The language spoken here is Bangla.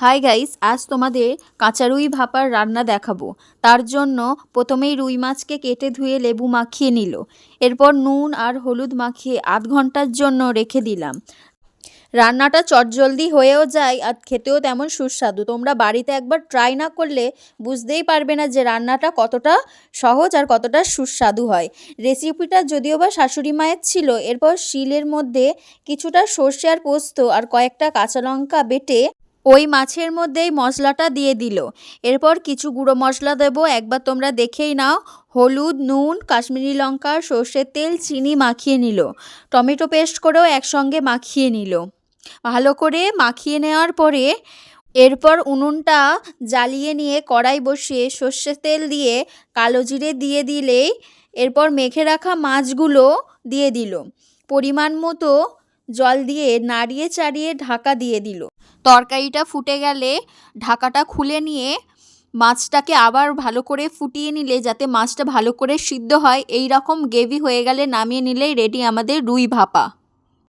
হাই গাইস, আজ তোমাদের কাঁচা রুই ভাপার রান্না দেখাবো। তার জন্য প্রথমেই রুই মাছকে কেটে ধুয়ে লেবু মাখিয়ে নিল। এরপর নুন আর হলুদ মাখিয়ে আধ ঘন্টার জন্য রেখে দিলাম। রান্নাটা চটজলদি হয়েও যায় আর খেতেও তেমন সুস্বাদু। তোমরা বাড়িতে একবার ট্রাই না করলে বুঝতেই পারবে না যে রান্নাটা কতটা সহজ আর কতটা সুস্বাদু হয়। রেসিপিটা যদিও বা শাশুড়ি মায়ের ছিল। এরপর শিলের মধ্যে কিছুটা সর্ষে আর পোস্ত আর কয়েকটা কাঁচা লঙ্কা বেটে ওই মাছের মধ্যেই মশলাটা দিয়ে দিল। এরপর কিছু গুঁড়ো মশলা দেবো, একবার তোমরা দেখেই নাও। হলুদ, নুন, কাশ্মীরি লঙ্কা, সর্ষের তেল, চিনি মাখিয়ে নিল। টমেটো পেস্ট করেও একসঙ্গে মাখিয়ে নিল। ভালো করে মাখিয়ে নেওয়ার পরে এরপর উনুনটা জ্বালিয়ে নিয়ে কড়াই বসিয়ে সর্ষের তেল দিয়ে কালো জিরে দিয়ে দিলেই এরপর মেখে রাখা মাছগুলো দিয়ে দিল। পরিমাণ মতো জল দিয়ে নাড়িয়ে চাড়িয়ে ঢাকা দিয়ে দিল। তরকারিটা ফুটে গেলে ঢাকাটা খুলে নিয়ে মাছটাকে আবার ভালো করে ফুটিয়ে নিলে যাতে মাছটা ভালো করে সিদ্ধ হয়, এই রকম গ্রেভি হয়ে গেলে নামিয়ে নিলেই রেডি আমাদের রুই ভাপা।